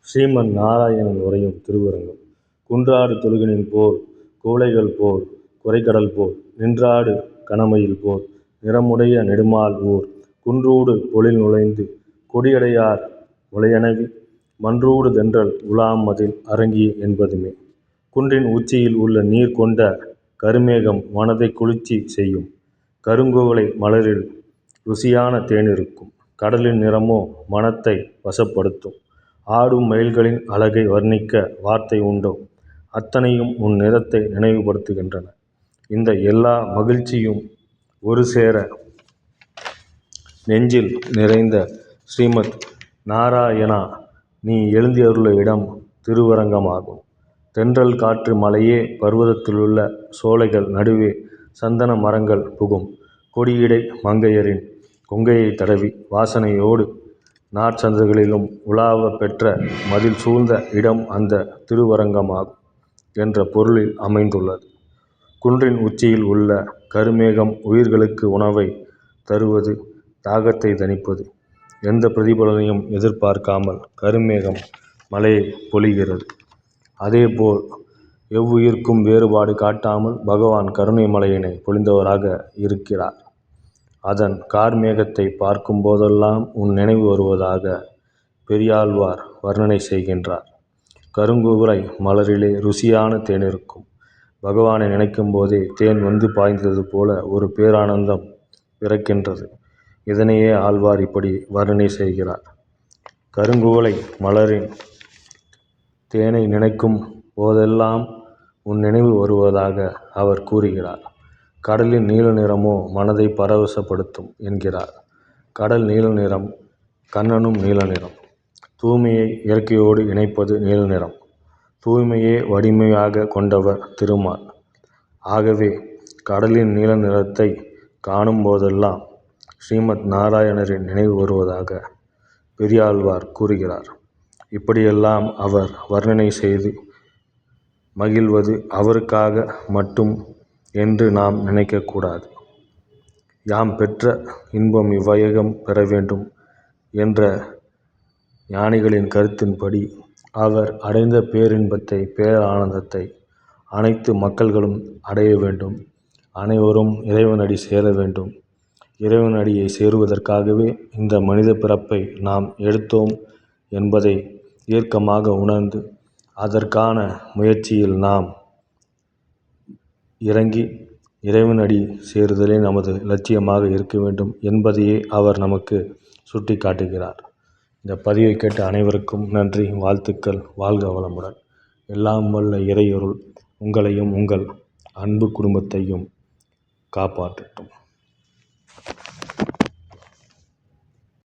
ஸ்ரீமன் நாராயணன் உரையும் திருவரங்கம். குன்றாடு தொழுகினின் போல் குவளைகள் போல் குரைகடல் போல் நின்றாடு கணமயில் போல் நிறமுடைய நெடுமால் ஊர் குன்றூடு பொழில் நுழைந்து கொடியடையார் முளையனவி மன்றூடு தென்றல் உலாமதில் அரங்கி என்பதுமே. குன்றின் உச்சியில் உள்ள நீர் கொண்ட கருமேகம் மனதை குளிர்ச்சி செய்யும். கருங்குவளை மலரில் ருசியான தேனிருக்கும். கடலின் நிறமோ மனத்தை வசப்படுத்தும். ஆடும் மயில்களின் அழகை வர்ணிக்க வார்த்தை உண்டோ? அத்தனையும் உன் நிறத்தை நினைவுபடுத்துகின்றன. இந்த எல்லா மகிழ்ச்சியும் ஒரு சேர நெஞ்சில் நிறைந்த ஸ்ரீமத் நாராயணா, நீ எழுந்தருள இடம் திருவரங்கமாகும். தென்றல் காற்று மலையே பர்வதத்திலுள்ள சோலைகள் நடுவே சந்தன மரங்கள் புகும். கொடியிடை மங்கையரின் கொங்கையை தடவி வாசனையோடு நாற்சந்திகளிலும் உலாவ பெற்ற மதில் சூழ்ந்த இடம் அந்த திருவரங்கமாகும் என்ற பொருளில் அமைந்துள்ளது. குன்றின் உச்சியில் உள்ள கருமேகம் உயிர்களுக்கு உணவை தருவது, தாகத்தை தணிப்பது. எந்த பிரதிபலனையும் எதிர்பார்க்காமல் கருமேகம் மழையை பொழிகிறது. அதேபோல் எவ்வுயிர்க்கும் வேறுபாடு காட்டாமல் பகவான் கருணை மழையினை பொழிந்தவராக இருக்கிறார். அதன் கார்மேகத்தை பார்க்கும் போதெல்லாம் உன் நினைவு வருவதாக பெரியாழ்வார் வர்ணனை செய்கின்றார். கருங்குவளை மலரிலே ருசியான தேனிருக்கும். பகவானை நினைக்கும் போதே தேன் வந்து பாய்ந்தது போல ஒரு பேரானந்தம் பிறக்கின்றது. இதனையே ஆழ்வார் இப்படி வர்ணனை செய்கிறார். கருங்குவளை மலரின் தேனை நினைக்கும் போதெல்லாம் உன் நினைவு வருவதாக அவர் கூறுகிறார். கடலின் நீல நிறமோ மனதை பரவசப்படுத்தும் என்கிறார். கடல் நீல நிறம், கண்ணனும் நீல நிறம். தூய்மையை இயற்கையோடு இணைப்பது நீல நிறம். தூய்மையே வடிமையாக கொண்டவர் திருமால். ஆகவே கடலின் நீல நிறத்தை காணும் போதெல்லாம் ஸ்ரீமத் நாராயணரின் நினைவு வருவதாக பெரியாழ்வார் கூறுகிறார். இப்படியெல்லாம் அவர் வர்ணனை செய்து மகிழ்வது அவருக்காக மட்டும் என்று நாம் நினைக்கக்கூடாது. யாம் பெற்ற இன்பம் இவ்வையகம் பெற வேண்டும் என்ற ஞானிகளின் கருத்தின்படி அவர் அடைந்த பேரின்பத்தை, பேரானந்தத்தை அனைத்து மக்கள்களும் அடைய வேண்டும். அனைவரும் இறைவனடி சேர வேண்டும். இறைவனடியை சேருவதற்காகவே இந்த மனித பிறப்பை நாம் எடுத்தோம் என்பதை தீர்க்கமாக உணர்ந்து அதற்கான முயற்சியில் நாம் இறங்கி இறைவனடி சேருதலே நமது லட்சியமாக இருக்க வேண்டும் என்பதையே அவர் நமக்கு சுட்டி காட்டுகிறார். இந்த பதிவை கேட்ட அனைவருக்கும் நன்றி, வாழ்த்துக்கள். வாழ்க வளமுடன். எல்லாம் வல்ல இறையருள் உங்களையும் உங்கள் அன்பு குடும்பத்தையும் காப்பாற்றட்டும்.